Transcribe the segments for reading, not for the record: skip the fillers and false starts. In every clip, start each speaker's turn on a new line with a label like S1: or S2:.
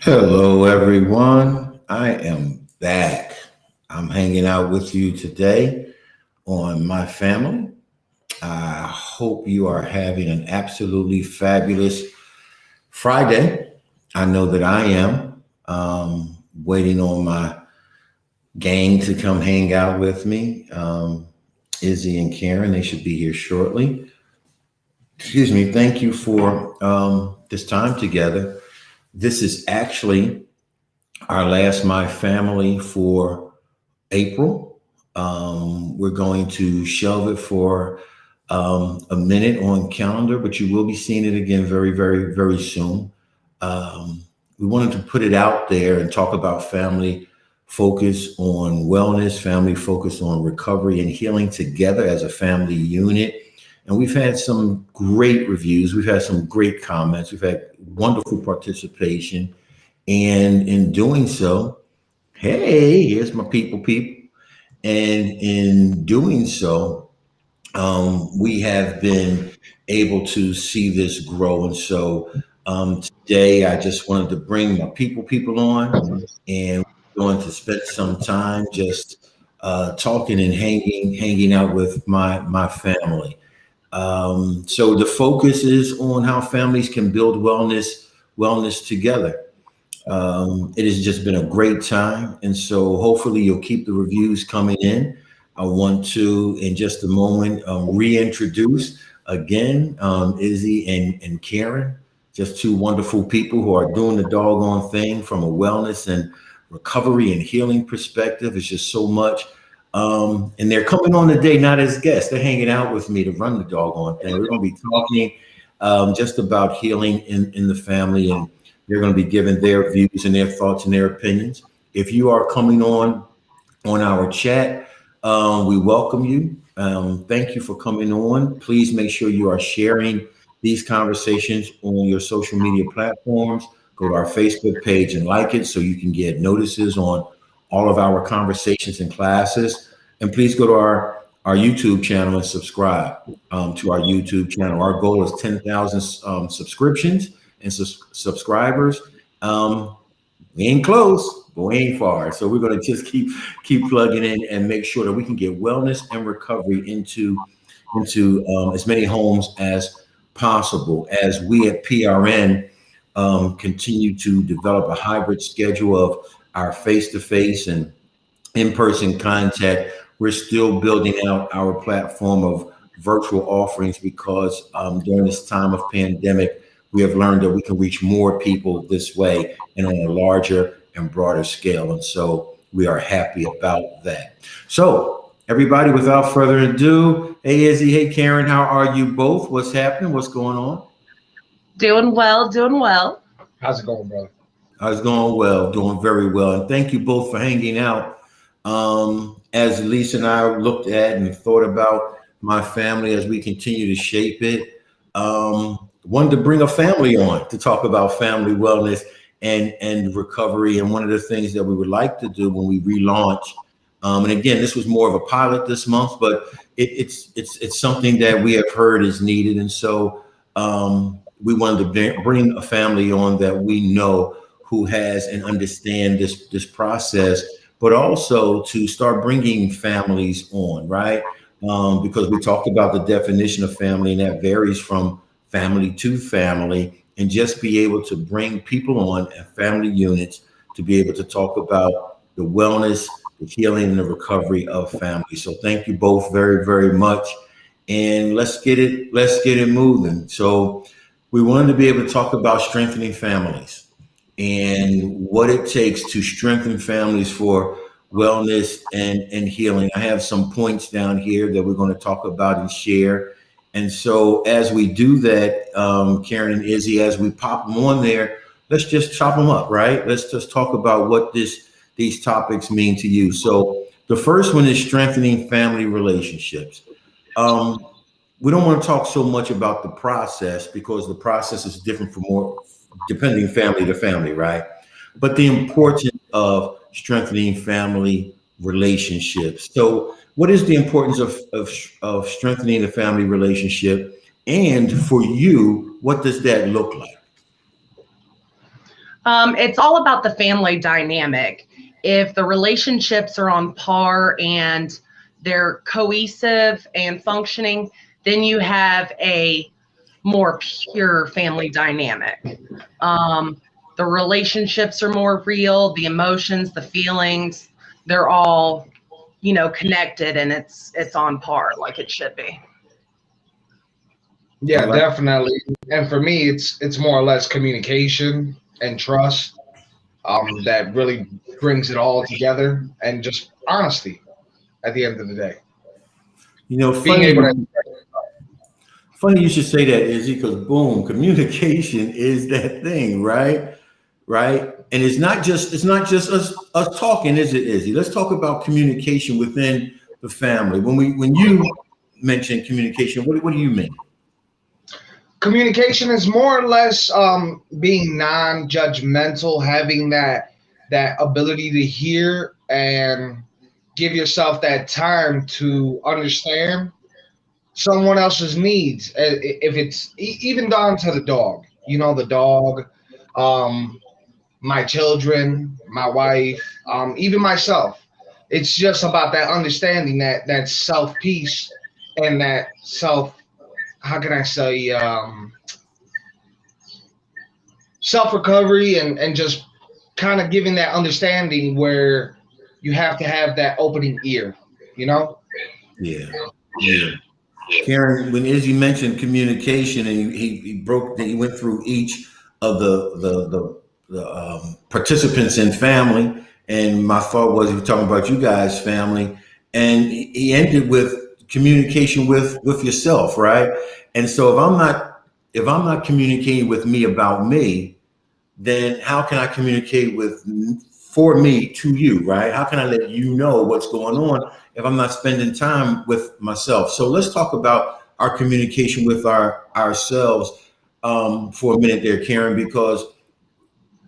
S1: Hello, everyone. I am back. I'm hanging out with you today on my family. I hope you are having an absolutely fabulous Friday. I know that I am. Waiting on my gang to come hang out with me. Izzy and Karen, they should be here shortly. Excuse me. Thank you for this time together. This is actually our last My Family for April. We're going to shelve it for a minute on calendar, but you will be seeing it again very, very, very soon. We wanted to put it out there and talk about family focus on wellness, family focus on recovery and healing together as a family unit. And we've had some great reviews. We've had some great comments. We've had wonderful participation. And in doing so, hey, here's my people. And in doing so, we have been able to see this grow. And so today I just wanted to bring my people on, and we're going to spend some time just talking and hanging out with my family. So the focus is on how families can build wellness together. It has just been a great time. And so hopefully you'll keep the reviews coming in. I want to, in just a moment, reintroduce again Izzy and Karen, just two wonderful people who are doing the doggone thing from a wellness and recovery and healing perspective. It's just so much. And they're coming on today, not as guests. They're hanging out with me to run the doggone thing. We're going to be talking just about healing in the family, and they're going to be giving their views and their thoughts and their opinions. If you are coming on our chat, we welcome you. Thank you for coming on. Please make sure you are sharing these conversations on your social media platforms. Go to our Facebook page and like it so you can get notices on all of our conversations and classes. And please go to our YouTube channel and subscribe to our YouTube channel. Our goal is 10,000 subscriptions and subscribers. We ain't close, but we ain't far. So we're going to just keep plugging in and make sure that we can get wellness and recovery into as many homes as possible. As we at PRN continue to develop a hybrid schedule of our face-to-face and in-person contact, we're still building out our platform of virtual offerings because during this time of pandemic, we have learned that we can reach more people this way and on a larger and broader scale. And so we are happy about that. So everybody, without further ado, hey Izzy, hey Karen, how are you both? What's happening? What's going on?
S2: Doing well, doing well.
S3: How's it going, brother?
S1: How's it going? Well, doing very well. And thank you both for hanging out. As Lisa and I looked at and thought about my family as we continue to shape it, wanted to bring a family on to talk about family wellness and recovery. And one of the things that we would like to do when we relaunch, and again, this was more of a pilot this month, but it's something that we have heard is needed. And so we wanted to bring a family on that we know who has and understand this process, but also to start bringing families on, right? Because we talked about the definition of family, and that varies from family to family, and just be able to bring people on and family units to be able to talk about the wellness, the healing, and the recovery of family. So thank you both very, very much. And let's get it moving. So we wanted to be able to talk about strengthening families and what it takes to strengthen families for wellness and healing. I have some points down here that we're going to talk about and share. And so as we do that, Karen and Izzy, as we pop them on there, let's just chop them up, right? Let's just talk about what these topics mean to you. So the first one is strengthening family relationships. We don't want to talk so much about the process because the process is different for more, depending family to family, right? But the importance of strengthening family relationships. So what is the importance of strengthening the family relationship? And for you, what does that look like?
S2: It's all about the family dynamic. If the relationships are on par and they're cohesive and functioning, then you have a more pure family dynamic. Um, the relationships are more real, the emotions, the feelings, they're all, connected, and it's on par like it should be.
S1: I
S3: Yeah,
S1: like.
S3: definitely. And for me, it's more or less communication and trust that really brings it all together, and just honesty at the end of the day. Being
S1: Funny,
S3: able to,
S1: funny you should say that, Izzy, because boom, communication is that thing, right? Right. And it's not just us talking, is it, Izzy? Let's talk about communication within the family. When you mention communication, what do you mean?
S3: communication is more or less being non-judgmental, having that ability to hear and give yourself that time to understand someone else's needs. If it's even down to the dog, the dog, um, my children, my wife, even myself. It's just about that understanding, that self peace, and that self. How can I say? Self recovery, and just kind of giving that understanding where you have to have that opening ear. You know.
S1: Yeah. Yeah. Karen, when Izzy mentioned communication and he went through each of the participants in family, and my thought was he was talking about you guys' family, and he ended with communication with yourself, right? And so if I'm not communicating with me about me, then how can I communicate for me to you, right? How can I let you know what's going on if I'm not spending time with myself? So let's talk about our communication with ourselves for a minute there, Karen, because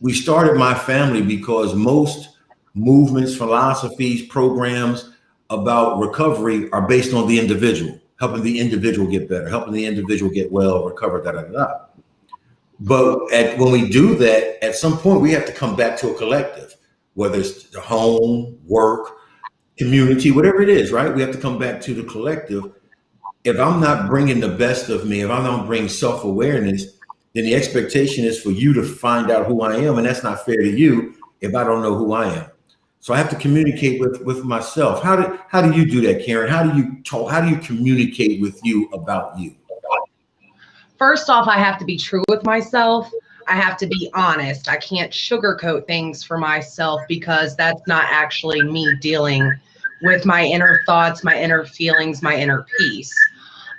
S1: we started my family because most movements, philosophies, programs about recovery are based on the individual, helping the individual get better, helping the individual get well, recover, da da da. Da. But when we do that, at some point we have to come back to a collective, whether it's the home, work, community, whatever it is, right? We have to come back to the collective. If I'm not bringing the best of me, if I don't bring self-awareness, then the expectation is for you to find out who I am, and that's not fair to you if I don't know who I am. So I have to communicate with myself. How do you do that, Karen? How do you talk? How do you communicate with you about you?
S2: First off, I have to be true with myself. I have to be honest. I can't sugarcoat things for myself because that's not actually me dealing with my inner thoughts, my inner feelings, my inner peace.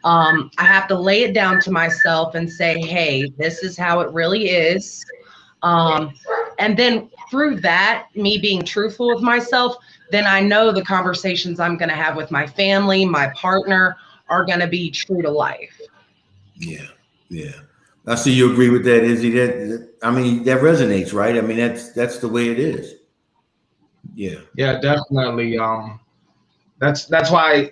S2: I have to lay it down to myself and say, hey, this is how it really is. Um, and then through that, me being truthful with myself, then I know the conversations I'm going to have with my family, my partner, are going to be true to life.
S1: Yeah, yeah. I see you agree with that, Izzy. I mean, that resonates, right? I mean, that's the way it is. Yeah,
S3: Yeah, definitely. That's why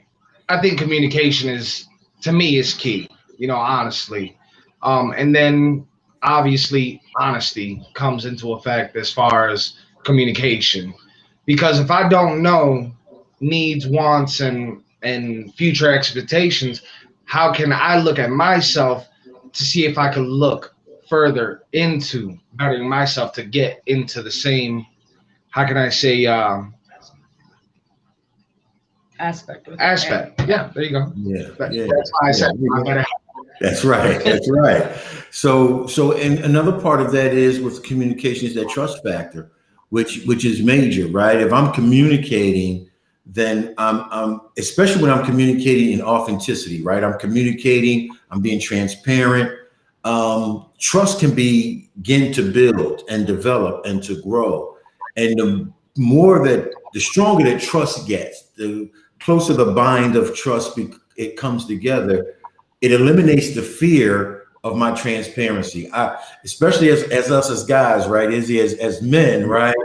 S3: I think communication is, to me, is key. Honestly, and then obviously honesty comes into effect as far as communication, because if I don't know needs, wants, and future expectations, how can I look at myself to see if I can look further into bettering myself to get into the same, how can I say,
S2: Aspect with it.
S3: aspect. Yeah, there you go.
S1: yeah, yeah,
S3: That's why I
S1: yeah.
S3: said I better.
S1: That's right. That's right. So, and another part of that is with communication is that trust factor, which is major, right? If I'm communicating, then I'm especially when I'm communicating in authenticity, right? I'm communicating, I'm being transparent. Trust can begin to build and develop and to grow, and the stronger that trust gets, the closer the bind of trust it comes together, it eliminates the fear of my transparency. Especially as us as guys, right? As men, right?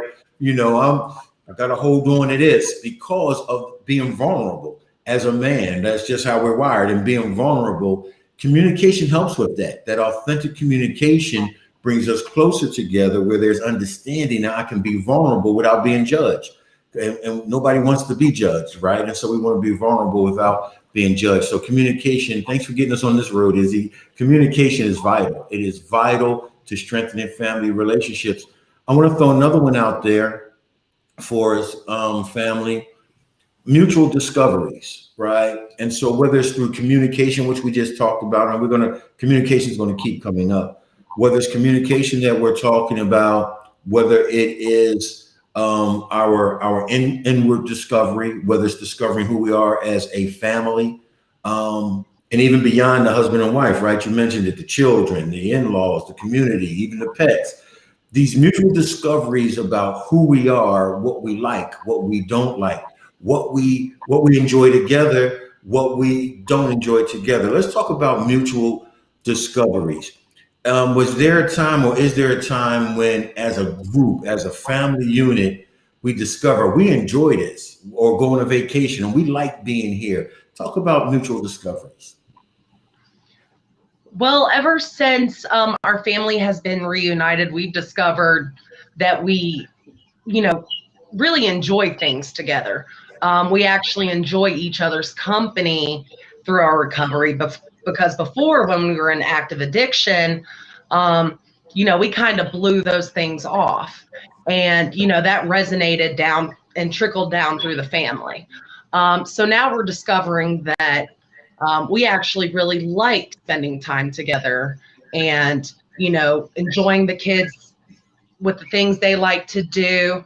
S1: I got to hold on to this because of being vulnerable as a man. That's just how we're wired, and being vulnerable. Communication helps with that. That authentic communication brings us closer together where there's understanding. Now I can be vulnerable without being judged. And nobody wants to be judged, right? And so we want to be vulnerable without being judged. So communication, thanks for getting us on this road, Izzy. Communication is vital. It is vital to strengthening family relationships. I want to throw another one out there for us, family. Mutual discoveries, right? And so whether it's through communication, which we just talked about, and communication is going to keep coming up, whether it's communication that we're talking about, whether it is our inward discovery, whether it's discovering who we are as a family, and even beyond the husband and wife, right? You mentioned it, the children, the in-laws, the community, even the pets. These mutual discoveries about who we are, what we like, what we don't like, what we enjoy together, what we don't enjoy together. Let's talk about mutual discoveries. Was there a time, or is there a time when, as a group, as a family unit, we discover we enjoy this, or go on a vacation and we like being here? Talk about mutual discoveries.
S2: Well, ever since our family has been reunited, we've discovered that we, really enjoy things together. We actually enjoy each other's company through our recovery. Because before, when we were in active addiction, we kind of blew those things off. And, that resonated down and trickled down through the family. So now we're discovering that we actually really like spending time together and, enjoying the kids with the things they like to do,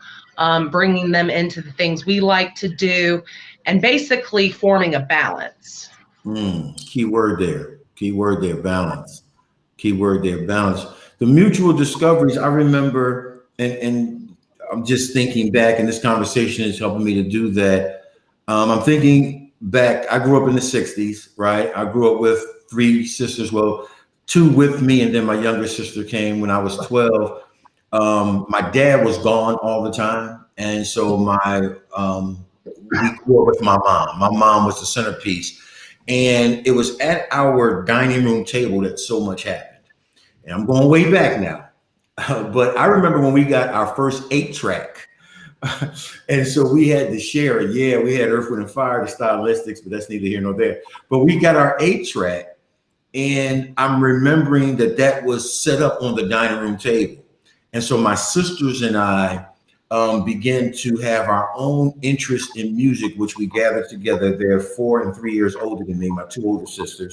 S2: bringing them into the things we like to do, and basically forming a balance.
S1: Key word there. Key word there, balance. Key word there, balance. The mutual discoveries, I remember, and I'm just thinking back, and this conversation is helping me to do that. I'm thinking back, I grew up in the 60s, right? I grew up with three sisters, well, two with me, and then my younger sister came when I was 12. My dad was gone all the time. And so we grew up with my mom. My mom was the centerpiece. And it was at our dining room table that so much happened. And I'm going way back now. But I remember when we got our first 8-track. And so we had to share it. Yeah, we had Earth, Wind, and Fire, the Stylistics, but that's neither here nor there. But we got our 8-track. And I'm remembering that was set up on the dining room table. And so my sisters and I began to have our own interest in music, which we gathered together. They're 4 and 3 years older than me, my two older sisters.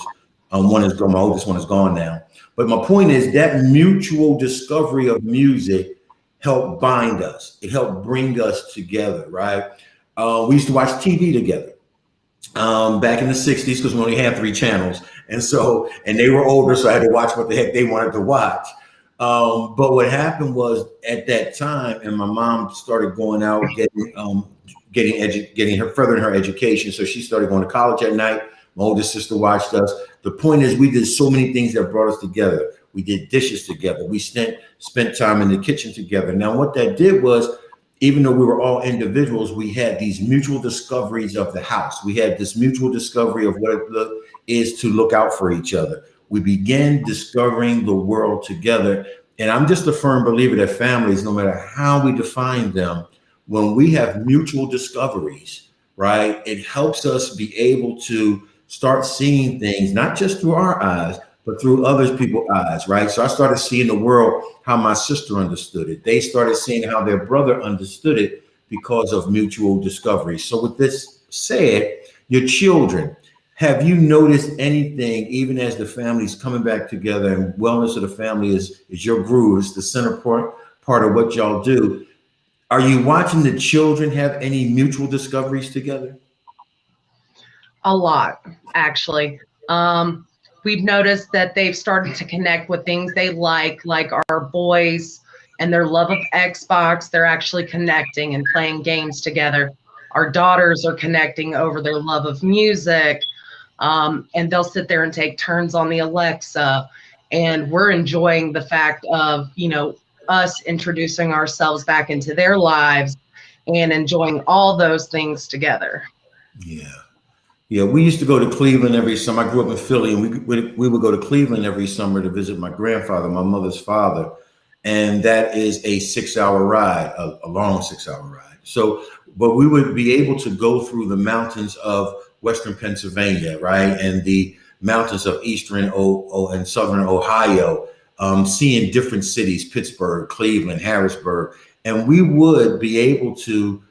S1: One is gone, my oldest one is gone now. But my point is that mutual discovery of music helped bind us. It helped bring us together, right? We used to watch TV together back in the 60s because we only had 3 channels. And they were older, so I had to watch what the heck they wanted to watch. But what happened was at that time, and my mom started going out, getting her furthering her education. So she started going to college at night. My oldest sister watched us. The point is, we did so many things that brought us together. We did dishes together. We spent time in the kitchen together. Now, what that did was, even though we were all individuals, we had these mutual discoveries of the house. We had this mutual discovery of what it is to look out for each other. We began discovering the world together. And I'm just a firm believer that families, no matter how we define them, when we have mutual discoveries, right, it helps us be able to start seeing things, not just through our eyes, but through other people's eyes, right? So I started seeing the world how my sister understood it. They started seeing how their brother understood it because of mutual discovery. So with this said, your children, have you noticed anything, even as the family's coming back together, and wellness of the family is your groove, it's the center part of what y'all do? Are you watching the children have any mutual discoveries together?
S2: A lot, actually. We've noticed that they've started to connect with things they like our boys and their love of Xbox. They're actually connecting and playing games together. Our daughters are connecting over their love of music. And they'll sit there and take turns on the Alexa. And we're enjoying the fact of, us introducing ourselves back into their lives and enjoying all those things together.
S1: Yeah. Yeah, we used to go to Cleveland every summer. I grew up in Philly, and we would go to Cleveland every summer to visit my grandfather, my mother's father, and that is a 6 hour ride, a long 6 hour ride. So, but we would be able to go through the mountains of Western Pennsylvania, right, and the mountains of Eastern and Southern Ohio, seeing different cities, Pittsburgh, Cleveland, Harrisburg, and we would be able to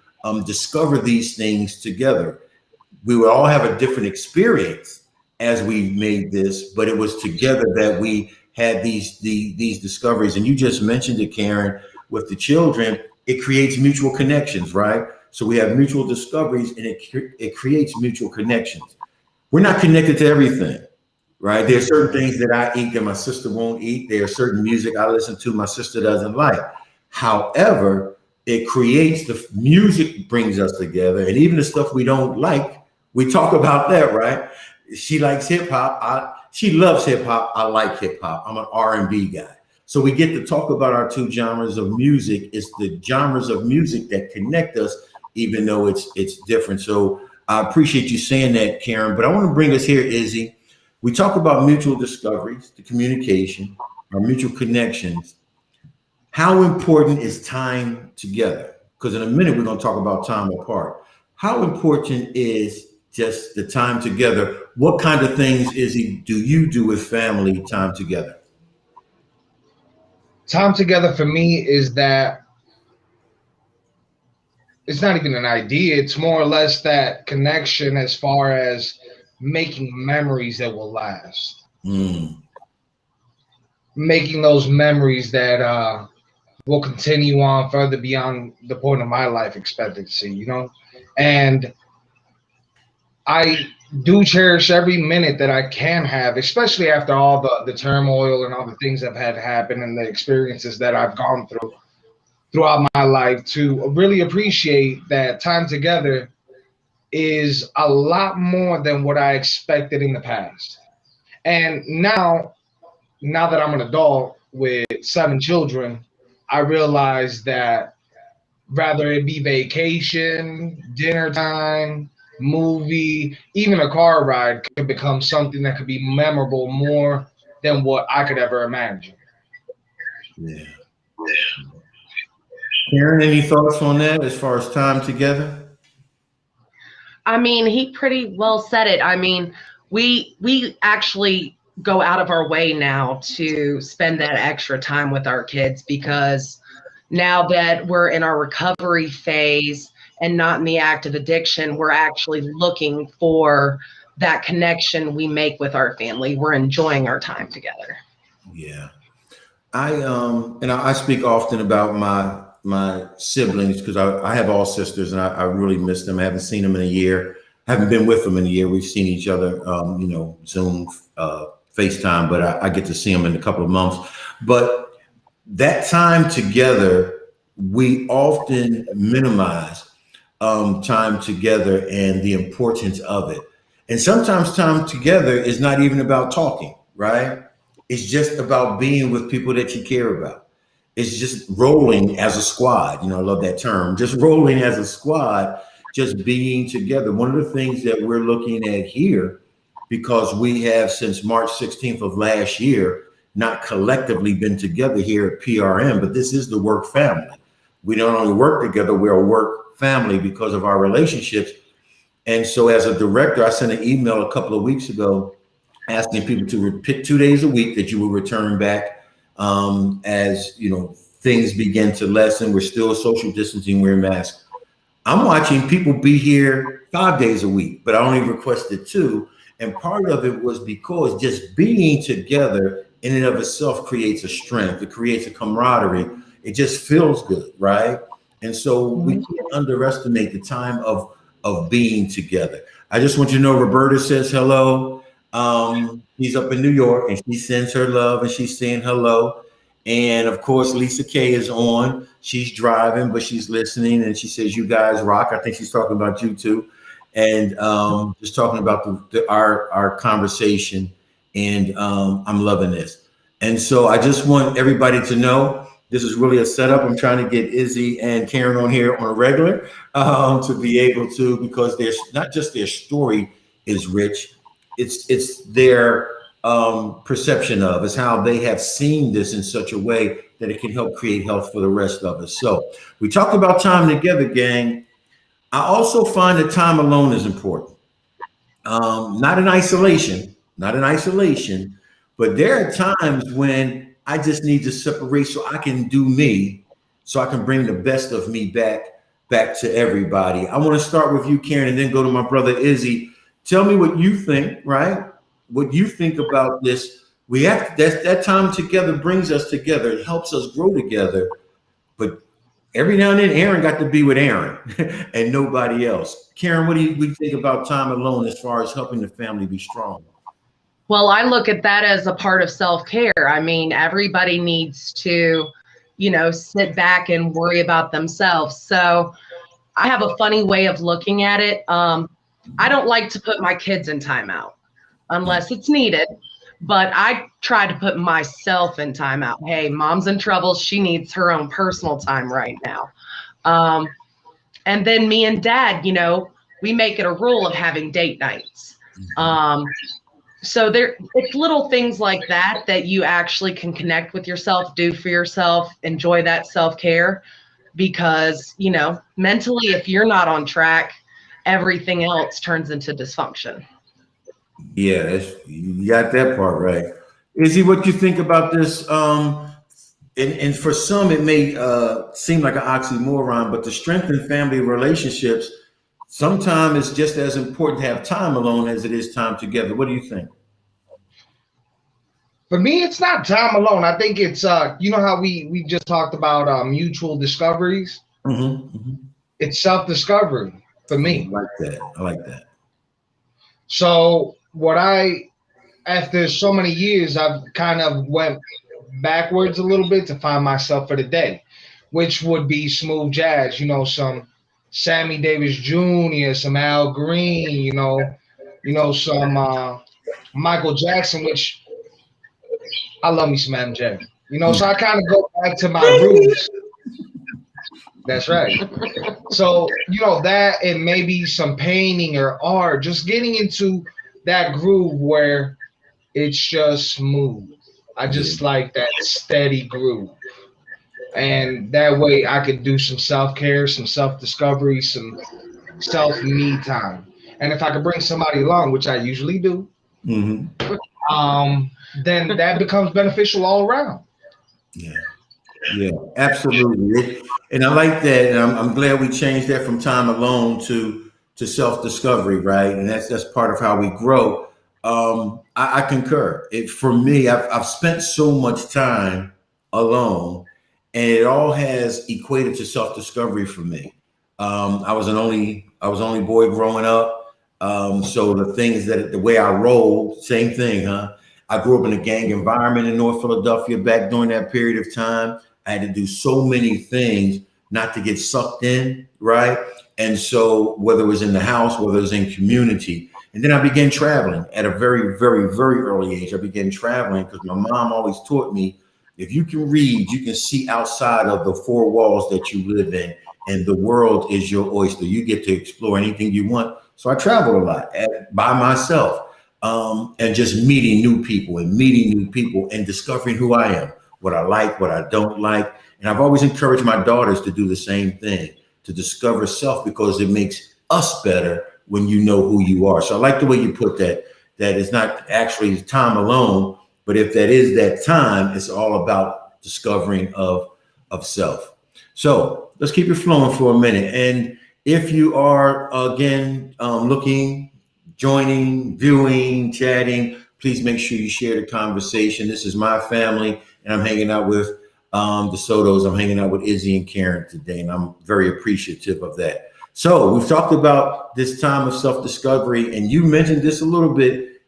S1: discover these things together. We would all have a different experience as we made this, but it was together that we had these discoveries. And you just mentioned it, Karen, with the children, it creates mutual connections, right? So we have mutual discoveries, and it creates mutual connections. We're not connected to everything, right? There are certain things that I eat that my sister won't eat. There are certain music I listen to my sister doesn't like. However, it creates the music brings us together, and even the stuff we don't like, we talk about that, right? She likes hip hop. She loves hip hop. I like hip hop. I'm an R&B guy. So we get to talk about our two genres of music. It's the genres of music that connect us, even though it's different. So I appreciate you saying that, Karen. But I want to bring us here, Izzy. We talk about mutual discoveries, the communication, our mutual connections. How important is time together? Because in a minute, we're going to talk about time apart. How important is just the time together? What kind of things, Izzy, do you do with family time together?
S3: Time together for me is that it's not even an idea. It's more or less that connection as far as making memories that will last.
S1: Mm,
S3: Making those memories that will continue on further beyond the point of my life expectancy, you know? And I do cherish every minute that I can have, especially after all the turmoil and all the things that have had happen and the experiences that I've gone through throughout my life, to really appreciate that time together is a lot more than what I expected in the past. And now that I'm an adult with 7 children, I realize that rather it be vacation, dinner time, movie, even a car ride could become something that could be memorable more than what I could ever imagine.
S1: yeah. Karen, any thoughts on that as far as time together?
S2: I mean, he pretty well said it. I mean, we actually go out of our way now to spend that extra time with our kids, because now that we're in our recovery phase and not in the act of addiction, we're actually looking for that connection we make with our family. We're enjoying our time together.
S1: Yeah. I speak often about my siblings because I have all sisters, and I really miss them. I haven't seen them in a year. I haven't been with them in a year. We've seen each other, Zoom, FaceTime, but I get to see them in a couple of months. But that time together, we often minimize time together and the importance of it. And sometimes time together is not even about talking, right? It's just about being with people that you care about. It's just rolling as a squad. I love that term. Just rolling as a squad, just being together. One of the things that we're looking at here, because we have since March 16th of last year, not collectively been together here at PRM, but this is the work family. We don't only work together, we're a work family because of our relationships. And so as a director, I sent an email a couple of weeks ago asking people to pick 2 days a week that you will return back as things begin to lessen. We're still social distancing, wearing masks. I'm watching people be here 5 days a week, but I only requested 2. And part of it was because just being together in and of itself creates a strength. It creates a camaraderie. It just feels good, right? And so we can't underestimate the time of being together. I just want you to know Roberta says hello. He's up in New York, and she sends her love, and she's saying hello. And of course, Lisa K is on. She's driving, but she's listening, and she says, "You guys rock." I think she's talking about you too, and just talking about our conversation. And I'm loving this. And so I just want everybody to know this is really a setup. I'm trying to get Izzy and Karen on here on a regular to be able to, because there's not just their story is rich. It's their perception of, it's how they have seen this in such a way that it can help create health for the rest of us. So we talked about time together, gang. I also find that time alone is important. Not in isolation, not in isolation, but there are times when I just need to separate so I can do me, so I can bring the best of me back to everybody. I want to start with you, Karen, and then go to my brother Izzy. Tell me what you think, right? What you think about this. We have that time together brings us together. It helps us grow together. But every now and then, Aaron got to be with Aaron and nobody else. Karen, what do you think about time alone as far as helping the family be strong?
S2: Well, I look at that as a part of self-care. I mean, everybody needs to, sit back and worry about themselves. So I have a funny way of looking at it. I don't like to put my kids in timeout unless it's needed, but I try to put myself in timeout. Hey, mom's in trouble. She needs her own personal time right now. And then me and dad, we make it a rule of having date nights. So it's little things like that you actually can connect with yourself, do for yourself, enjoy that self-care, because, mentally, if you're not on track, everything else turns into dysfunction.
S1: Yeah, you got that part right. Izzy, what you think about this? And for some, it may seem like an oxymoron, but to strengthen family relationships, sometimes it's just as important to have time alone as it is time together. What do you think?
S3: For me, it's not time alone. I think it's how we just talked about mutual discoveries. It's self-discovery for me.
S1: I like that. I like that.
S3: So after so many years, I've kind of went backwards a little bit to find myself for the day, which would be smooth jazz, some Sammy Davis Jr., some Al Green, some Michael Jackson, which I love me some MJ, so I kind of go back to my roots. That's right. So, that and maybe some painting or art, just getting into that groove where it's just smooth. I just like that steady groove. And that way I could do some self-care, some self-discovery, some self-me time. And if I could bring somebody along, which I usually do, then that becomes beneficial all around.
S1: Yeah, absolutely. And I like that. And I'm glad we changed that from time alone to self-discovery, right? And that's part of how we grow. I concur. For me, I've spent so much time alone, and it all has equated to self-discovery for me. I was an only boy growing up. So the way I rolled, same thing, huh? I grew up in a gang environment in North Philadelphia back during that period of time. I had to do so many things not to get sucked in, right? And so whether it was in the house, whether it was in community, and then I began traveling at a very, very, very early age. I began traveling because my mom always taught me, if you can read, you can see outside of the four walls that you live in, and the world is your oyster. You get to explore anything you want. So I traveled a lot by myself. And just meeting new people and discovering who I am, what I like, what I don't like. And I've always encouraged my daughters to do the same thing, to discover self, because it makes us better when you know who you are. So I like the way you put that it's not actually time alone, but if that is that time, it's all about discovering of self. So let's keep it flowing for a minute. And if you are, again, joining, viewing, chatting, please make sure you share the conversation. This is my family, and I'm hanging out with the Sotos. I'm hanging out with Izzy and Karen today, and I'm very appreciative of that. So we've talked about this time of self-discovery, and you mentioned this a little bit,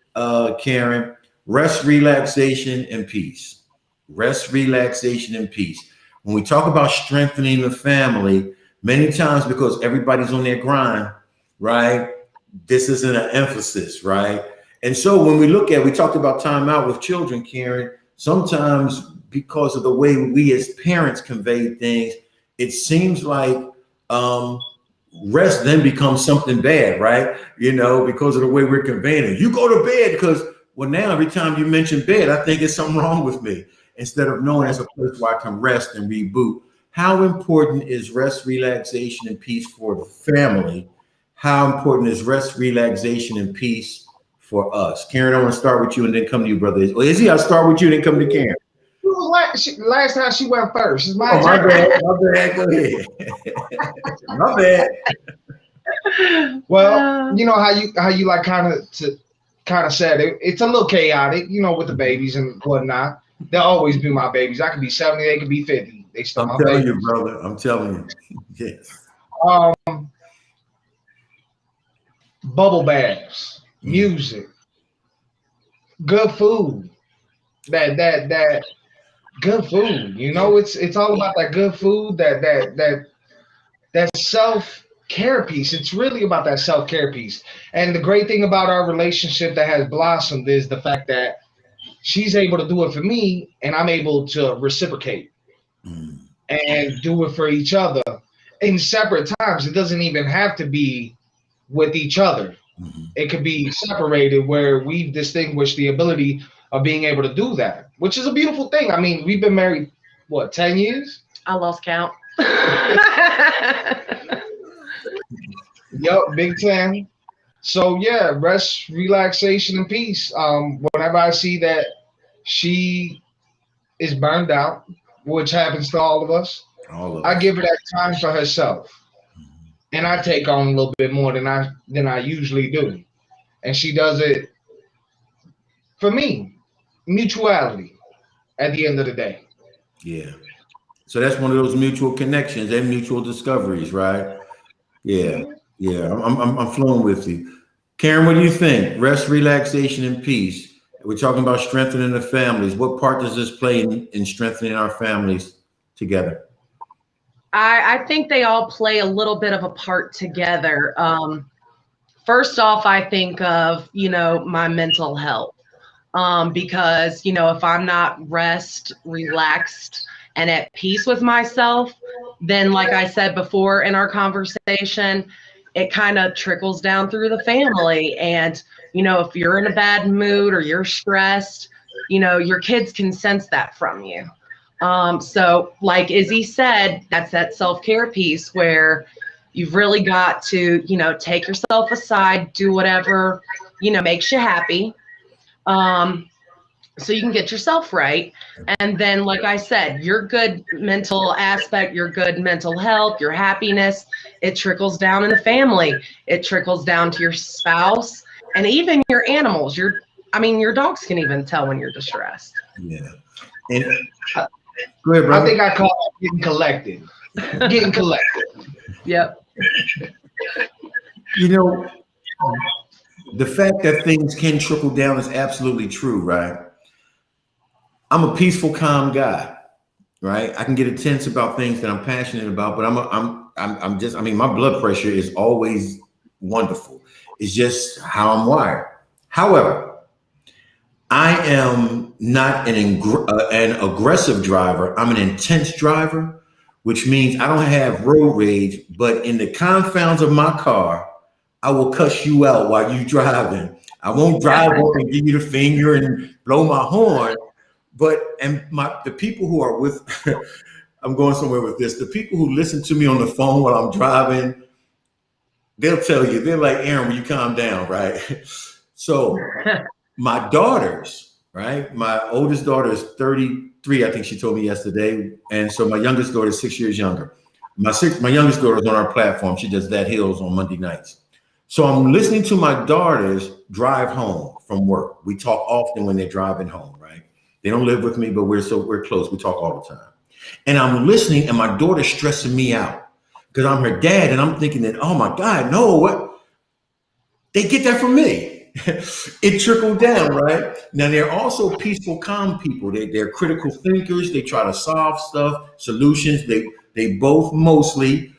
S1: Karen. Rest, relaxation, and peace. Rest, relaxation, and peace. When we talk about strengthening the family, many times because everybody's on their grind, right? This isn't an emphasis, right? And so when we talked about time out with children, Karen, sometimes because of the way we as parents convey things, it seems like rest then becomes something bad, right? You know, because of the way we're conveying it. You go to bed because, well, now every time you mention bed, I think it's something wrong with me. Instead of knowing as a place where I can rest and reboot. How important is rest, relaxation, and peace for the family? How important is rest, relaxation, and peace for us? Karen, I want to start with you and then come to you, brother. Well, Izzy, I'll start with you and then come to Karen.
S3: Last time she went first. It's
S1: my bad. My bad. Go ahead. My bad.
S3: Well, you know how you like kind of said it. It's a little chaotic, you know, with the babies and whatnot. They'll always be my babies. I could be 70, they could be 50. They still my babies.
S1: I'm telling you, brother. I'm telling you. Yes.
S3: Bubble baths, music, good food. That good food. You know, it's all about that good food, that self-care piece. It's really about that self-care piece. And the great thing about our relationship that has blossomed is the fact that she's able to do it for me and I'm able to reciprocate and do it for each other in separate times. It doesn't even have to be with each other. It could be separated where we've distinguished the ability of being able to do that, which is a beautiful thing. I mean, we've been married, what, 10 years?
S2: I lost count.
S3: Yep, big 10. So yeah, rest, relaxation, and peace. Whenever I see that she is burned out, which happens to all of us, I give her that time for herself. And I take on a little bit more than I usually do. And she does it for me. Mutuality at the end of the day.
S1: Yeah. So that's one of those mutual connections and mutual discoveries, right? Yeah. Yeah. I'm flowing with you. Karen, what do you think? Rest, relaxation, and peace. We're talking about strengthening the families. What part does this play in strengthening our families together?
S2: I think they all play a little bit of a part together. First off, I think of, you know, my mental health. Because, you know, if I'm not relaxed, and at peace with myself, then like I said before in our conversation, it kind of trickles down through the family. And, you know, if you're in a bad mood or you're stressed, you know, your kids can sense that from you. So like Izzy said, that's that self-care piece where you've really got to, you know, take yourself aside, do whatever, you know, makes you happy. So you can get yourself right. And then, like I said, your good mental aspect, your good mental health, your happiness, it trickles down in the family. It trickles down to your spouse and even your animals. Your dogs can even tell when you're distressed.
S1: Yeah. And go ahead, brother.
S3: I think I call it getting collected. Getting collected.
S2: Yep.
S1: You know, the fact that things can trickle down is absolutely true, right? I'm a peaceful, calm guy, right? I can get intense about things that I'm passionate about, but my blood pressure is always wonderful. It's just how I'm wired. However, I am not an aggressive driver. I'm an intense driver, which means I don't have road rage, but in the confounds of my car, I will cuss you out while you're driving. I won't drive up and give you the finger and blow my horn. But the people who are with, I'm going somewhere with this. The people who listen to me on the phone while I'm driving, they'll tell you, they're like, Aaron, will you calm down, right? So my daughters, right? My oldest daughter is 33, I think she told me yesterday. And so my youngest daughter is 6 years younger. My youngest daughter is on our platform. She does That Hills on Monday nights. So I'm listening to my daughters drive home from work. We talk often when they're driving home, right? They don't live with me, but we're close. We talk all the time. And I'm listening, and my daughter's stressing me out because I'm her dad, and I'm thinking that, oh my God, no, what? They get that from me. It trickled down, right? Now, they're also peaceful, calm people. They're critical thinkers. They try to solve stuff, solutions. They both mostly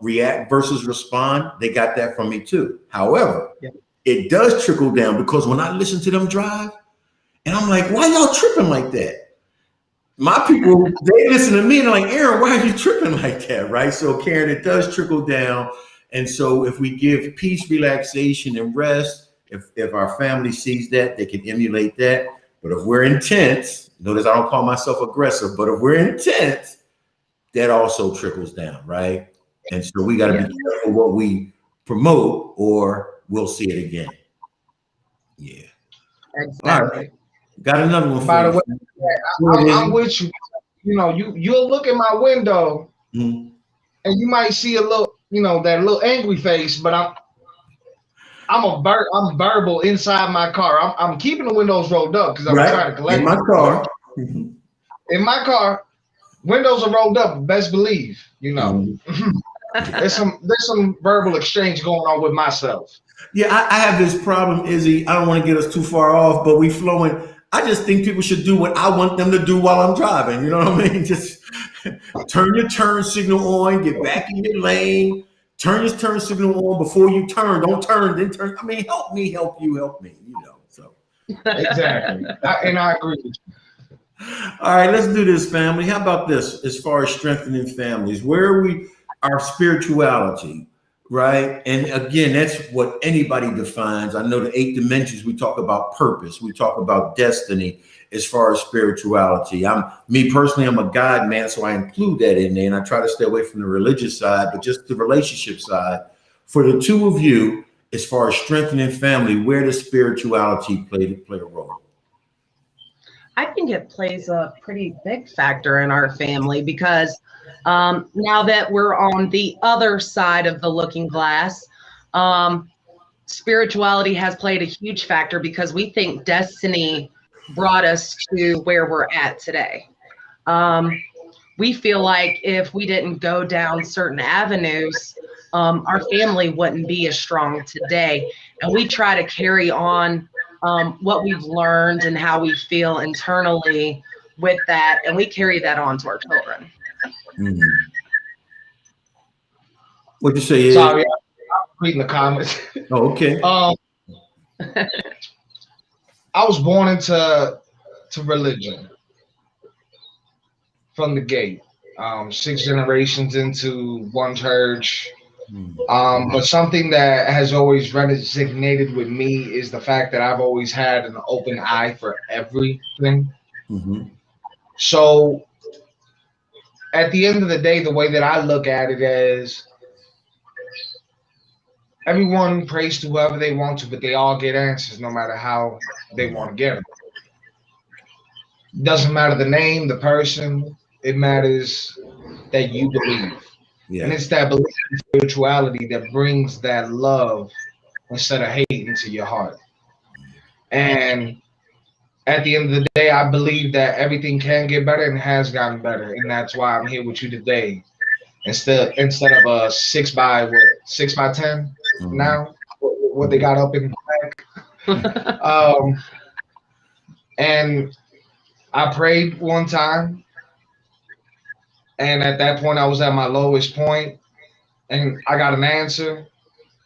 S1: react versus respond. They got that from me too. However, it does trickle down because when I listen to them drive, and I'm like, why y'all tripping like that? my people, they listen to me and they're like, Aaron, why are you tripping like that? Right. So Karen, it does trickle down. And so if we give peace, relaxation, and rest, if our family sees that, they can emulate that. But if we're intense, notice I don't call myself aggressive, but if we're intense, that also trickles down, right? And so we got to be careful what we promote, or we'll see it again. Yeah.
S2: Exactly.
S1: All right. Got another one
S3: By the
S1: for
S3: way,
S1: you.
S3: I'm with you. You know, you'll look in my window
S1: Mhm.
S3: and you might see a little, that little angry face, but I'm verbal inside my car. I'm keeping the windows rolled up because I'm trying to collect
S1: in my car. Mhm.
S3: In my car, windows are rolled up. Best believe,
S1: Mhm.
S3: there's some verbal exchange going on with myself.
S1: Yeah, I have this problem, Izzy. I don't want to get us too far off, but we flowing. I just think people should do what I want them to do while I'm driving. You know what I mean? Just turn your turn signal on, get back in your lane, turn your turn signal on before you turn. Don't turn, then turn. I mean, help me, help you, help me, So
S3: Exactly. And I agree with you.
S1: all right, let's do this, family. How about this? As far as strengthening families, where are we? Our spirituality, right? And again, that's what anybody defines. I know the 8 dimensions. We talk about purpose. We talk about destiny. As far as spirituality, me personally, I'm a God man, so I include that in there, and I try to stay away from the religious side, but just the relationship side. For the two of you, as far as strengthening family, where does spirituality play a role?
S2: I think it plays a pretty big factor in our family because now that we're on the other side of the looking glass, spirituality has played a huge factor because we think destiny brought us to where we're at today. We feel like if we didn't go down certain avenues, our family wouldn't be as strong today. And we try to carry on what we've learned and how we feel internally with that. And we carry that on to our children.
S1: Mm-hmm. What'd you say?
S3: Sorry, I'm reading the comments.
S1: Oh, okay.
S3: I was born into religion from the gate. 6 generations into one church. But something that has always resonated with me is the fact that I've always had an open eye for everything.
S1: Mm-hmm.
S3: So at the end of the day, the way that I look at it is everyone prays to whoever they want to, but they all get answers no matter how they want to get them. Doesn't matter the name, the person, it matters that you believe.
S1: Yeah.
S3: And it's that belief in spirituality that brings that love instead of hate into your heart. And at the end of the day, I believe that everything can get better and has gotten better. And that's why I'm here with you today. Instead of a 6x10 now, what they got up in the back. And I prayed one time, and at that point I was at my lowest point, and I got an answer,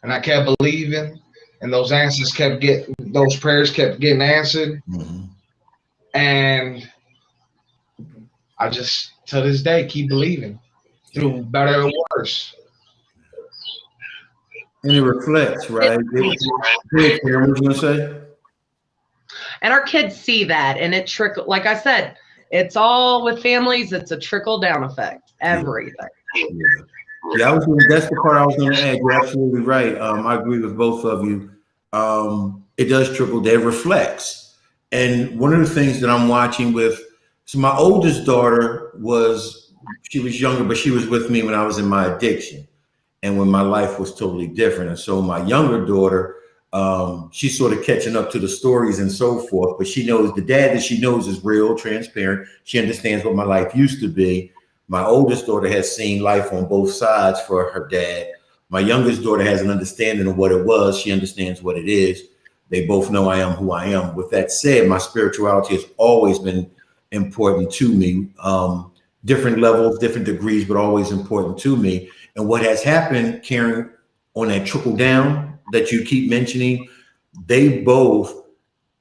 S3: and I kept believing, and those prayers kept getting answered.
S1: Mm-hmm.
S3: And I just to this day keep believing through better or worse.
S1: And it reflects, right? What you gonna say?
S2: And our kids see that, and it trickle. Like I said, it's all with families. It's a trickle down effect. Everything.
S1: Yeah, that's the part I was going to add. You're absolutely right. I agree with both of you. It does trickle down, it reflects. And one of the things that I'm watching so my oldest daughter she was younger, but she was with me when I was in my addiction and when my life was totally different. And so my younger daughter, she's sort of catching up to the stories and so forth, but she knows the dad that she knows is real, transparent. She understands what my life used to be. My oldest daughter has seen life on both sides for her dad. My youngest daughter has an understanding of what it was. She understands what it is. They both know I am who I am. With that said, my spirituality has always been important to me. Different levels, different degrees, but always important to me. And what has happened, Karen, on that trickle down that you keep mentioning, they both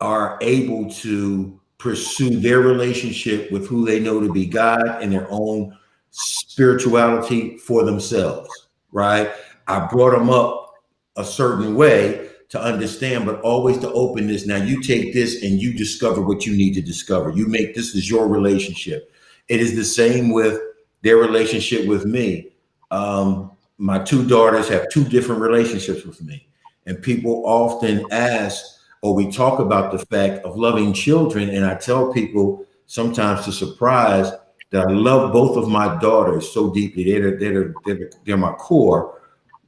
S1: are able to pursue their relationship with who they know to be God and their own spirituality for themselves, right? I brought them up a certain way to understand, but always to openness. Now you take this and you discover what you need to discover. You make this is your relationship. It is the same with their relationship with me. My two daughters have two different relationships with me. And people often ask, or we talk about the fact of loving children. And I tell people sometimes to surprise that I love both of my daughters so deeply. They're my core,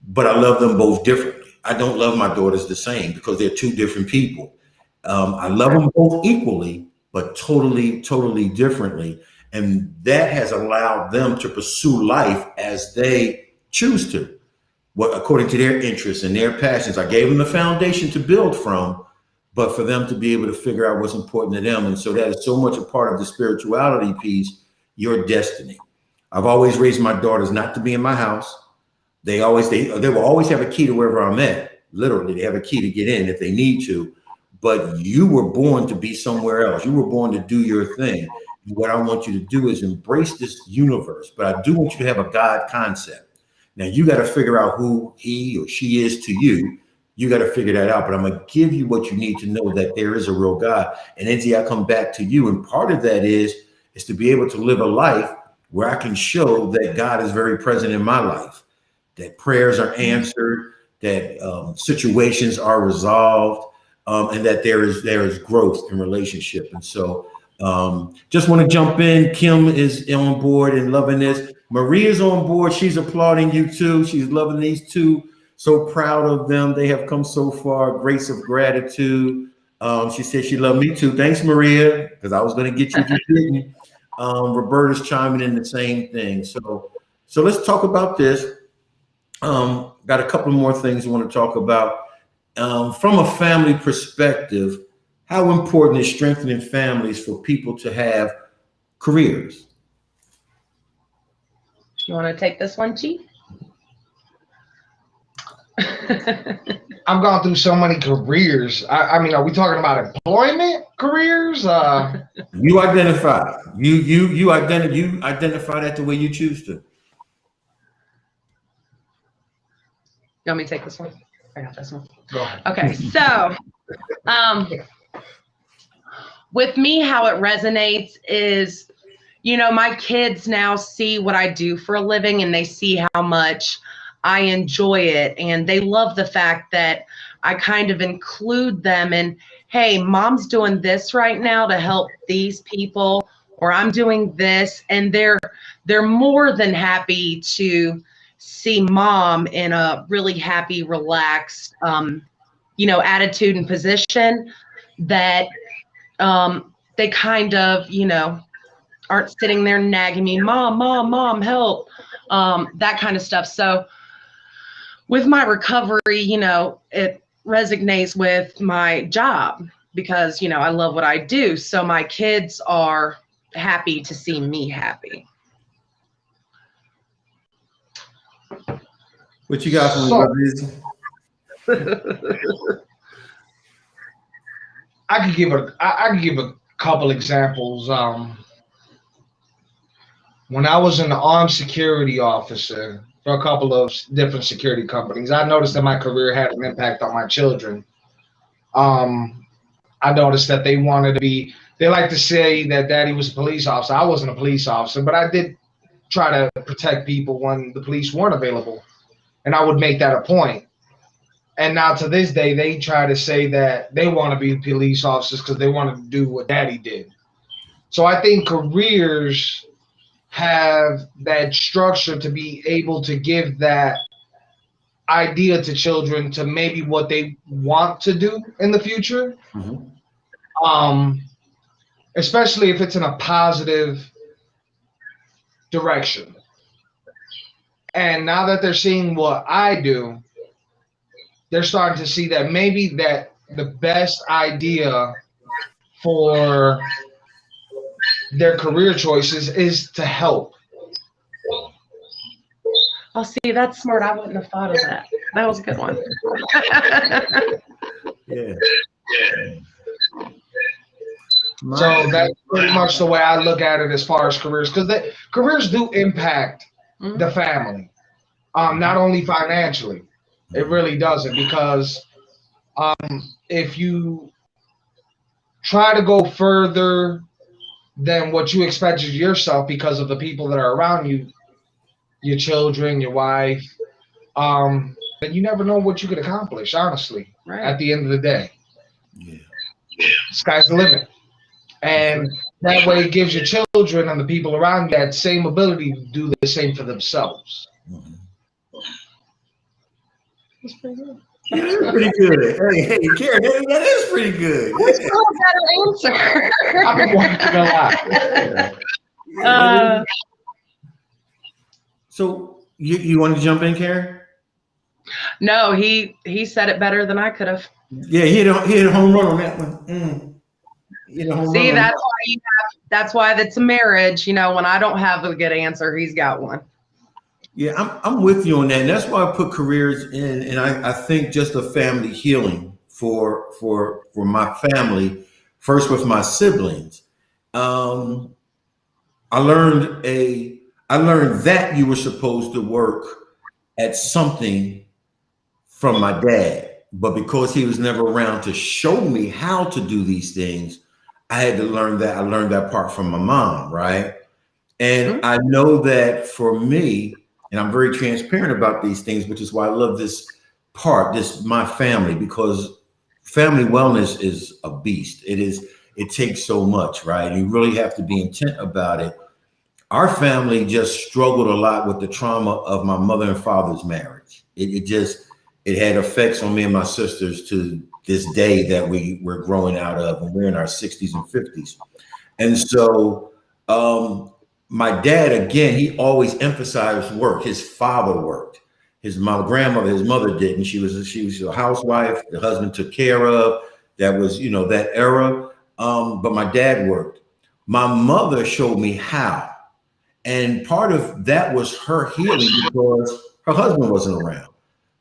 S1: but I love them both differently. I don't love my daughters the same because they're two different people. I love them both equally, but totally differently. And that has allowed them to pursue life as they choose to, according to their interests and their passions. I gave them the foundation to build from, but for them to be able to figure out what's important to them. And so that is so much a part of the spirituality piece, your destiny. I've always raised my daughters not to be in my house. They will always have a key to wherever I'm at. Literally, they have a key to get in if they need to. But you were born to be somewhere else. You were born to do your thing. And what I want you to do is embrace this universe. But I do want you to have a God concept. Now, you got to figure out who he or she is to you. You got to figure that out. But I'm going to give you what you need to know, that there is a real God. And then I come back to you. And part of that is to be able to live a life where I can show that God is very present in my life, that prayers are answered, that situations are resolved, and that there is growth in relationship. And so just want to jump in. Kim is on board and loving this. Maria's on board. She's applauding you too. She's loving these two. So proud of them. They have come so far. Grace of gratitude. She said she loved me too. Thanks, Maria, because I was going to get you if you didn't. Roberta's chiming in the same thing. So let's talk about this. Got a couple more things I want to talk about. From a family perspective, how important is strengthening families for people to have careers?
S2: You want to take this one, Chief?
S3: I've gone through so many careers. I mean, are we talking about employment careers?
S1: You identify. You identify that the way you choose to.
S2: You want me to take this one? I got this one.
S3: Go ahead.
S2: Okay, so with me, how it resonates is, my kids now see what I do for a living and they see how much I enjoy it. And they love the fact that I kind of include them in, hey, mom's doing this right now to help these people, or I'm doing this. And they're more than happy to see mom in a really happy, relaxed, attitude and position that they kind of, aren't sitting there nagging me, mom, help, that kind of stuff. So with my recovery, it resonates with my job because, I love what I do. So my kids are happy to see me happy.
S1: What you got for me,
S3: I could give a couple examples. When I was an armed security officer for a couple of different security companies, I noticed that my career had an impact on my children. I noticed that they like to say that daddy was a police officer. I wasn't a police officer, but I did try to protect people when the police weren't available. And I would make that a point. And now to this day, they try to say that they want to be police officers because they want to do what daddy did. So I think careers have that structure to be able to give that idea to children to maybe what they want to do in the future. Mm-hmm. Especially if it's in a positive direction. And now that they're seeing what I do, they're starting to see that maybe that the best idea for their career choices is to help.
S2: Oh, see, that's smart. I wouldn't have thought of that. That was a good one.
S1: Yeah.
S3: So that's pretty much the way I look at it as far as careers, because careers do impact the family, not only financially. It really doesn't, because if you try to go further than what you expected yourself because of the people that are around you, your children, your wife, then you never know what you could accomplish, honestly, at the end of the day.
S1: Yeah.
S3: Sky's the limit. And that way it gives your children and the people around you that same ability to do the same for themselves.
S1: Mm-hmm.
S2: That's pretty good.
S1: It is pretty good. Hey, Karen, that is pretty good.
S2: What's a better answer?
S3: I've been working a lot.
S1: So you want to jump in, Karen?
S2: No, he said it better than I could have.
S1: Yeah, he hit a home run on that one.
S2: See, that's why that's a marriage. You know, when I don't have a good answer, he's got one.
S1: Yeah, I'm with you on that. And that's why I put careers in. And I think just a family healing for my family, first with my siblings. I learned that you were supposed to work at something from my dad, but because he was never around to show me how to do these things, I had to learn that. I learned that part from my mom, right? And I know that for me, and I'm very transparent about these things, which is why I love this my family, because family wellness is a beast. It takes so much, right? You really have to be intent about it. Our family just struggled a lot with the trauma of my mother and father's marriage. It had effects on me and my sisters to this day that we're growing out of, and we're in our 60s and 50s. And so my dad, again, he always emphasized work. His father worked. His mother didn't. She was a housewife. The husband took care of. That was, that era. But my dad worked. My mother showed me how. And part of that was her healing because her husband wasn't around.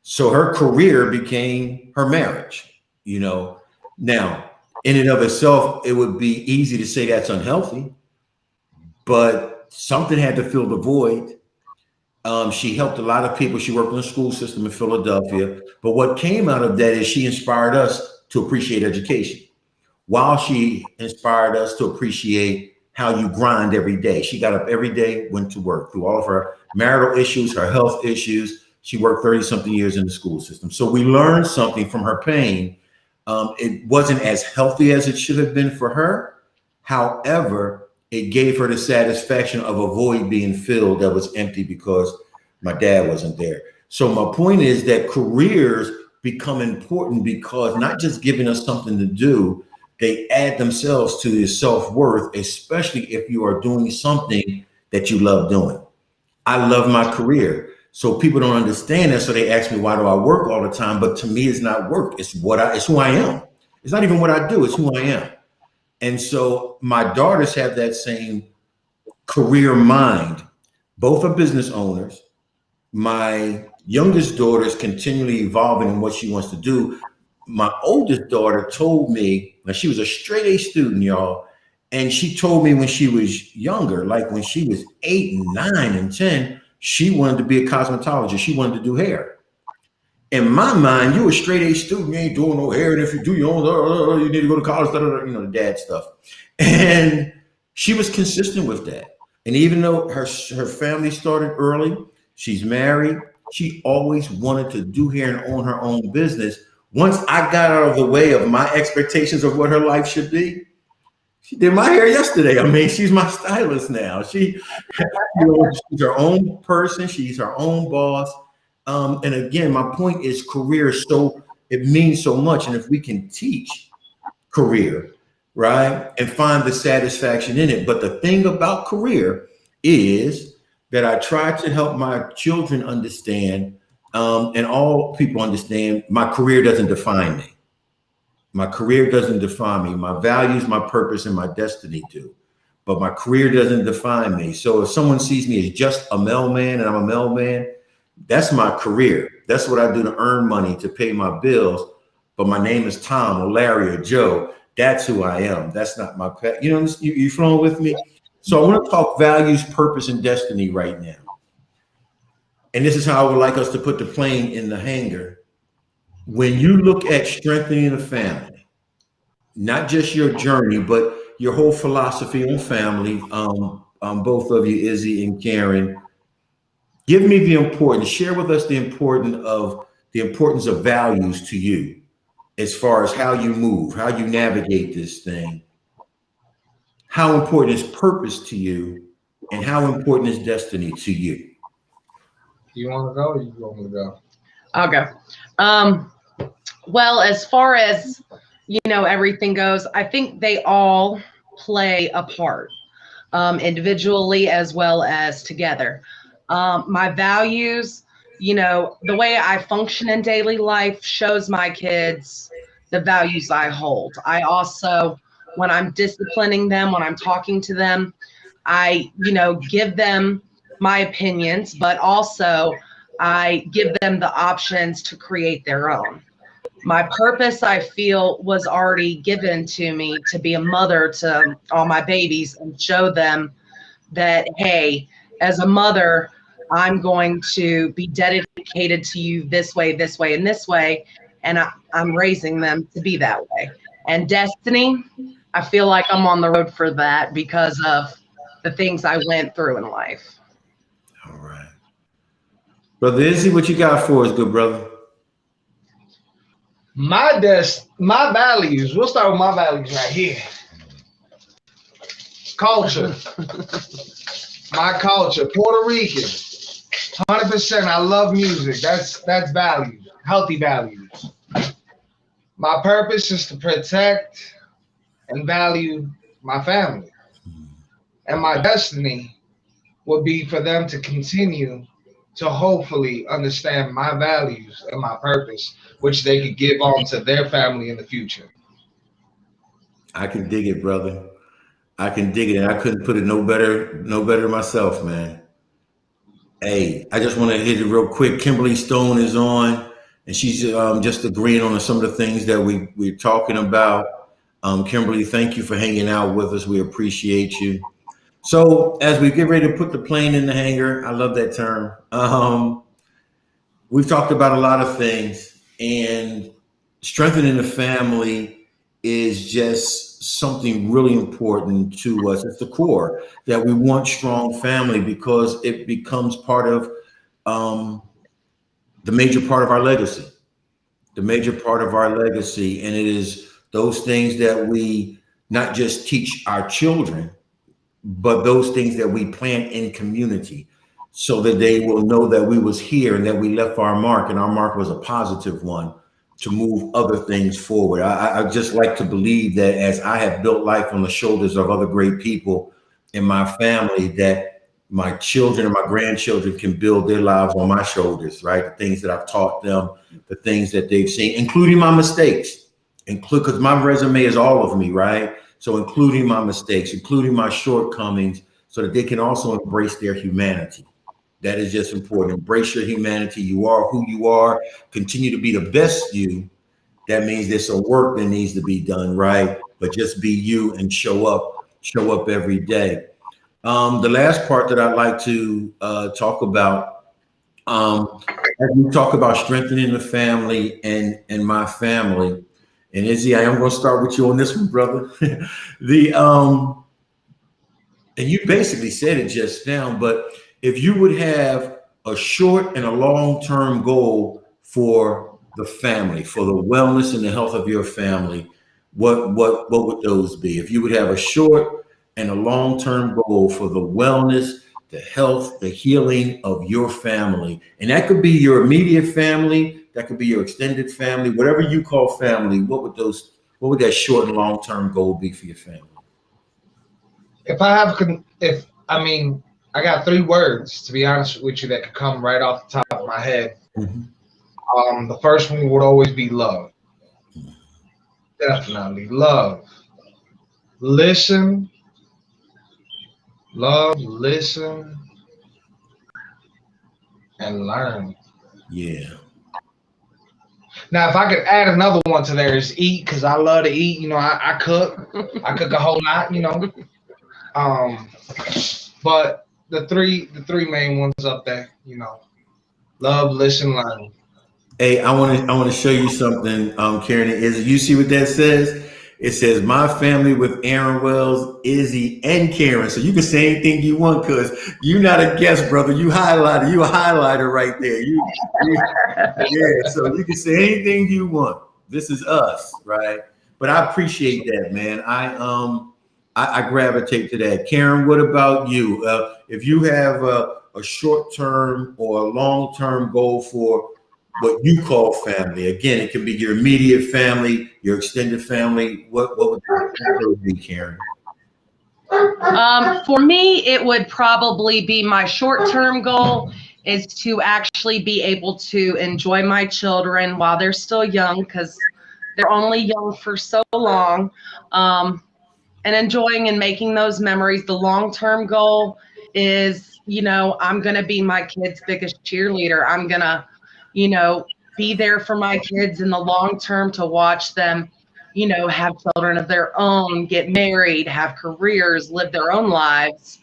S1: So her career became her marriage, Now, in and of itself, it would be easy to say that's unhealthy, but something had to fill the void. She helped a lot of people. She worked in the school system in Philadelphia. But what came out of that is she inspired us to appreciate education, while she inspired us to appreciate how you grind every day. She got up every day, went to work through all of her marital issues, her health issues. She worked 30-something years in the school system. So we learned something from her pain. It wasn't as healthy as it should have been for her. However, it gave her the satisfaction of a void being filled that was empty because my dad wasn't there. So my point is that careers become important because not just giving us something to do, they add themselves to your self-worth, especially if you are doing something that you love doing. I love my career. So people don't understand that. So they ask me, why do I work all the time? But to me, it's not work. It's who I am. It's not even what I do. It's who I am. And so my daughters have that same career mind. Both are business owners. My youngest daughter is continually evolving in what she wants to do. My oldest daughter told me, now she was a straight A student, y'all. And she told me when she was younger, like when she was 8 and 9 and 10, she wanted to be a cosmetologist. She wanted to do hair. In my mind, you're a straight A student. You ain't doing no hair. And if you do your own, you need to go to college, the dad stuff. And she was consistent with that. And even though her family started early, she's married, she always wanted to do hair and own her own business. Once I got out of the way of my expectations of what her life should be, she did my hair yesterday. I mean, she's my stylist now. She's her own person. She's her own boss. And again, my point is career. So it means so much. And if we can teach career, right, and find the satisfaction in it. But the thing about career is that I try to help my children understand, and all people understand, my career doesn't define me. My career doesn't define me. My values, my purpose, and my destiny do. But my career doesn't define me. So if someone sees me as just a mailman and I'm a mailman, that's my career. That's what I do to earn money, to pay my bills. But my name is Tom or Larry or Joe. That's who I am. That's not my pet. You know, you flowing with me? So I want to talk values, purpose, and destiny right now. And this is how I would like us to put the plane in the hangar. When you look at strengthening the family, not just your journey, but your whole philosophy on family, both of you, Izzy and Karen, give me the importance, share with us the importance of values to you as far as how you move, how you navigate this thing. How important is purpose to you, and how important is destiny to you?
S3: Do you want to go or you want me to go?
S2: I'll go. Well, as far as, everything goes, I think they all play a part, individually as well as together. My values, the way I function in daily life shows my kids the values I hold. I also, when I'm disciplining them, when I'm talking to them, I, give them my opinions, but also I give them the options to create their own. My purpose, I feel, was already given to me to be a mother to all my babies and show them that, hey, as a mother, I'm going to be dedicated to you this way, this way, and this way. And I'm raising them to be that way. And destiny, I feel like I'm on the road for that because of the things I went through in life.
S1: All right. Brother Izzy, what you got for us, good brother?
S3: My values. We'll start with my values right here. Culture. My culture, Puerto Rican. 100%. I love music. That's values, healthy values. My purpose is to protect and value my family. And my destiny would be for them to continue to hopefully understand my values and my purpose, which they could give on to their family in the future.
S1: I can dig it, brother. I can dig it, and I couldn't put it no better myself, man. Hey, I just want to hit it real quick. Kimberly Stone is on, and she's just agreeing on some of the things that we're talking about. Kimberly, thank you for hanging out with us. We appreciate you. So as we get ready to put the plane in the hangar, I love that term. We've talked about a lot of things, and strengthening the family is just something really important to us. It's the core that we want strong family because it becomes part of the major part of our legacy, the major part of our legacy. And it is those things that we not just teach our children, but those things that we plant in community so that they will know that we was here and that we left our mark, and our mark was a positive one to move other things forward. I just like to believe that as I have built life on the shoulders of other great people in my family, that my children and my grandchildren can build their lives on my shoulders, right? The things that I've taught them, the things that they've seen, including my mistakes, because my resume is all of me, right? So including my mistakes, including my shortcomings, so that they can also embrace their humanity. That is just important. Embrace your humanity. You are who you are. Continue to be the best you. That means there's some work that needs to be done, right? But just be you and show up every day. The last part that I'd like to talk about, as we talk about strengthening the family and my family, and Izzy, I am going to start with you on this one, brother. the And you basically said it just now, but if you would have a short and a long-term goal for the family, for the wellness and the health of your family, what would those be? If you would have a short and a long-term goal for the wellness, the health, the healing of your family, and that could be your immediate family, that could be your extended family, whatever you call family, what would that short and long-term goal be for your family?
S3: I got three words, to be honest with you, that could come right off the top of my head. The first one would always be love. Definitely love. Listen, love, listen, and learn.
S1: Yeah.
S3: Now, if I could add another one to there is eat, because I love to eat. You know, I cook. I cook a whole lot. You know, but the three main ones up there. You know, love, listen, learn.
S1: Hey, I want to show you something, Karen. Is you see what that says? It says my family with Aaron Wells, Izzy, and Karen. So you can say anything you want because you're not a guest, brother. You highlighter. You a highlighter right there. Yeah. So you can say anything you want. This is us, right? But I appreciate that, man. I gravitate to that. Karen, what about you? If you have a short term or a long term goal for what you call family. Again, it can be your immediate family, your extended family. What would that be, Karen?
S2: For me, it would probably be my short-term goal is to actually be able to enjoy my children while they're still young, because they're only young for so long, and enjoying and making those memories. The long-term goal is, I'm going to be my kids' biggest cheerleader. I'm going to be there for my kids in the long term to watch them, have children of their own, get married, have careers, live their own lives.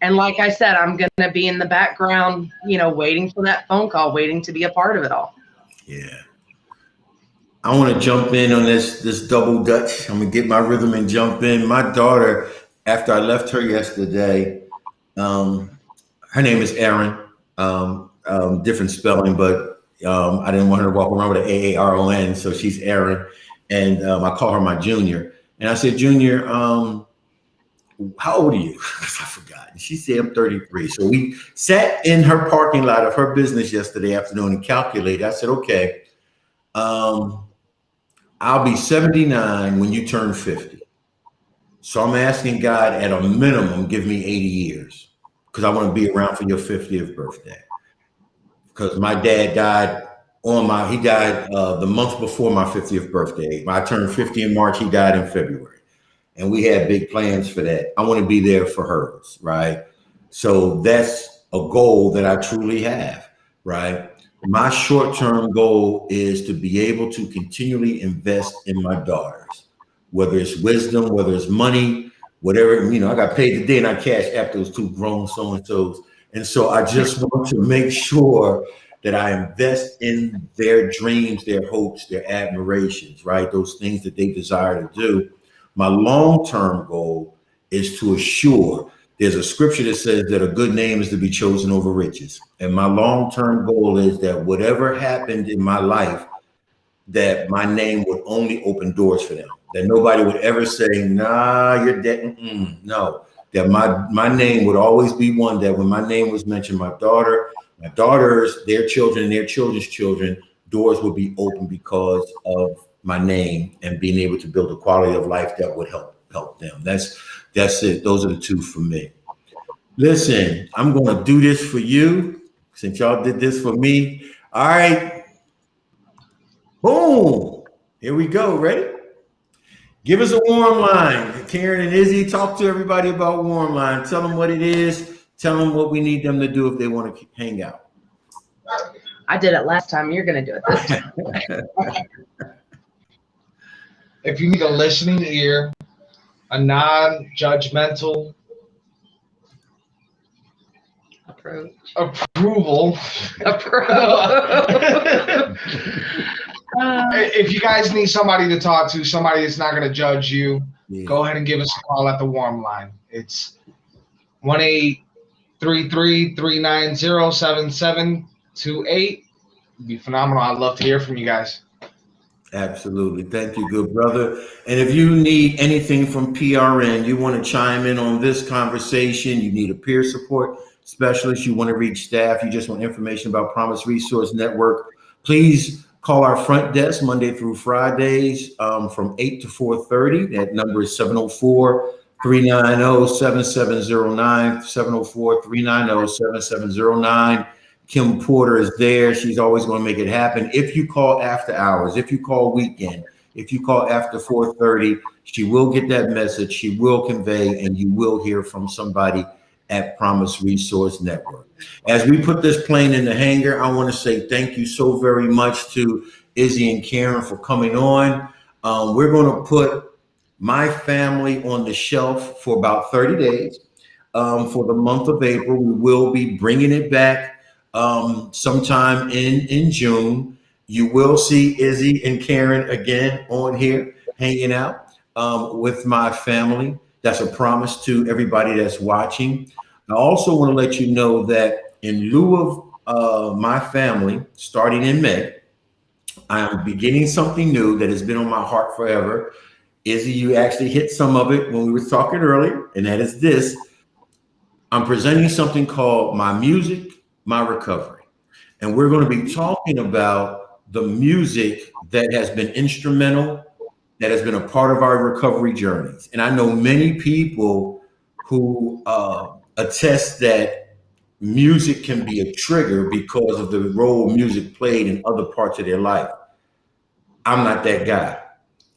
S2: And like I said, I'm going to be in the background, waiting for that phone call, waiting to be a part of it all.
S1: Yeah. I want to jump in on this double dutch. I'm going to get my rhythm and jump in. My daughter, after I left her yesterday, her name is Erin, different spelling, but I didn't want her to walk around with an Aaron, so she's Erin, and I call her my junior. And I said, Junior, how old are you? Because I forgot. And she said, I'm 33. So we sat in her parking lot of her business yesterday afternoon and calculated. I said, okay, I'll be 79 when you turn 50. So I'm asking God at a minimum, give me 80 years because I want to be around for your 50th birthday. Because my dad died he died the month before my 50th birthday. I turned 50 in March, he died in February. And we had big plans for that. I want to be there for hers, right? So that's a goal that I truly have, right? My short-term goal is to be able to continually invest in my daughters, whether it's wisdom, whether it's money, whatever, I got paid today and I cashed after those two grown so-and-sos. And so I just want to make sure that I invest in their dreams, their hopes, their admirations, right? Those things that they desire to do. My long-term goal is to assure there's a scripture that says that a good name is to be chosen over riches. And my long-term goal is that whatever happened in my life, that my name would only open doors for them. That nobody would ever say, nah, you're dead. No, that my name would always be one that when my name was mentioned, my daughters, their children, and their children's children, doors would be open because of my name and being able to build a quality of life that would help them. That's it. Those are the two for me. Listen, I'm going to do this for you since y'all did this for me. All right. Boom. Here we go. Ready? Give us a warm line. Karen and Izzy, talk to everybody about warm line. Tell them what it is. Tell them what we need them to do if they want to hang out.
S2: I did it last time. You're going to do it this time.
S3: If you need a listening ear, a non-judgmental approval. If you guys need somebody to talk to, somebody that's not going to judge you, Go ahead and give us a call at the warm line. It's 1-833-390-7728. It'd be phenomenal. I'd love to hear from you guys.
S1: Absolutely. Thank you, good brother. And if you need anything from PRN, you want to chime in on this conversation, you need a peer support specialist, you want to reach staff, you just want information about Promise Resource Network, please call our front desk Monday through Fridays from 8 to 4:30. That number is 704-390-7709, 704-390-7709. Kim Porter is there. She's always going to make it happen. If you call after hours, if you call weekend, if you call after 4:30, she will get that message. She will convey, and you will hear from somebody at Promise Resource Network. As we put this plane in the hangar, I want to say thank you so very much to Izzy and Karen for coming on. We're going to put My Family on the shelf for about 30 days. For the month of April, we will be bringing it back sometime in June. You will see Izzy and Karen again on here hanging out with My Family. That's a promise to everybody that's watching. I also want to let you know that in lieu of My Family, starting in May, I am beginning something new that has been on my heart forever. Izzy, you actually hit some of it when we were talking earlier, and that is this. I'm presenting something called My Music, My Recovery. And we're going to be talking about the music that has been instrumental, that has been a part of our recovery journeys. And I know many people who attest that music can be a trigger because of the role music played in other parts of their life. I'm not that guy.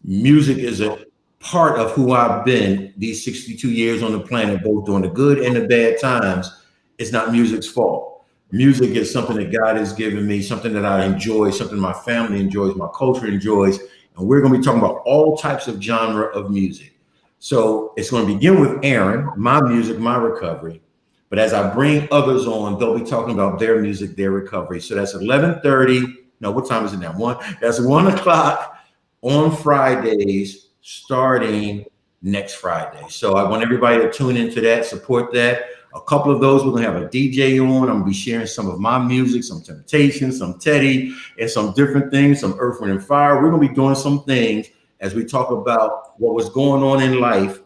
S1: Music is a part of who I've been these 62 years on the planet, both during the good and the bad times. It's not music's fault. Music is something that God has given me, something that I enjoy, something my family enjoys, my culture enjoys. And we're going to be talking about all types of genre of music. So it's going to begin with Aaron, My Music, My Recovery. But as I bring others on, they'll be talking about their music, their recovery. So that's 11:30. No, what time is it now? That's 1 o'clock on Fridays, starting next Friday. So I want everybody to tune into that, support that. A couple of those, we're going to have a DJ on. I'm going to be sharing some of my music, some Temptation, some Teddy, and some different things, some Earth, Wind, and Fire. We're going to be doing some things as we talk about what was going on in life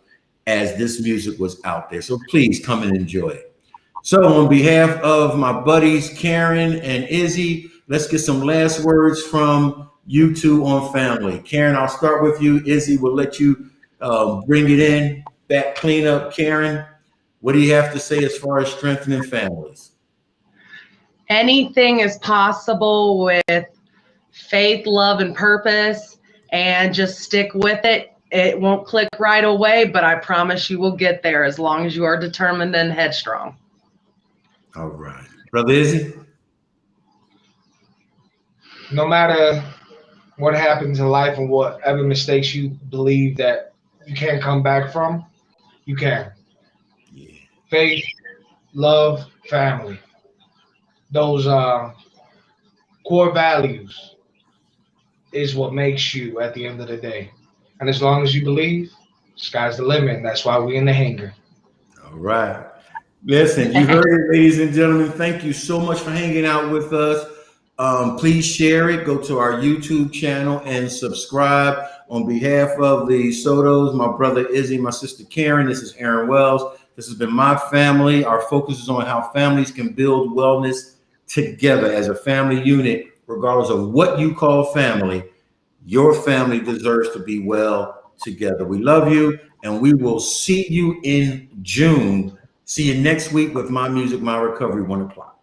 S1: as this music was out there. So please come and enjoy it. So on behalf of my buddies, Karen and Izzy, let's get some last words from you two on family. Karen, I'll start with you. Izzy, we'll let you bring it in, back clean up. Karen, what do you have to say as far as strengthening families?
S2: Anything is possible with faith, love, and purpose, and just stick with it. It won't click right away, but I promise you will get there as long as you are determined and headstrong.
S1: All right. Brother Izzy?
S3: No matter what happens in life and whatever mistakes you believe that you can't come back from, you can.
S1: Yeah.
S3: Faith, love, family. Those core values is what makes you at the end of the day. And as long as you believe, sky's the limit. And that's why we're in the hangar.
S1: All right. Listen, you heard it, ladies and gentlemen. Thank you so much for hanging out with us. Please share it. Go to our YouTube channel and subscribe. On behalf of the Sotos, my brother Izzy, my sister Karen, this is Aaron Wells. This has been My Family. Our focus is on how families can build wellness together as a family unit, regardless of what you call family. Your family deserves to be well together. We love you, and we will see you in June. See you next week with My Music, My Recovery, 1 o'clock.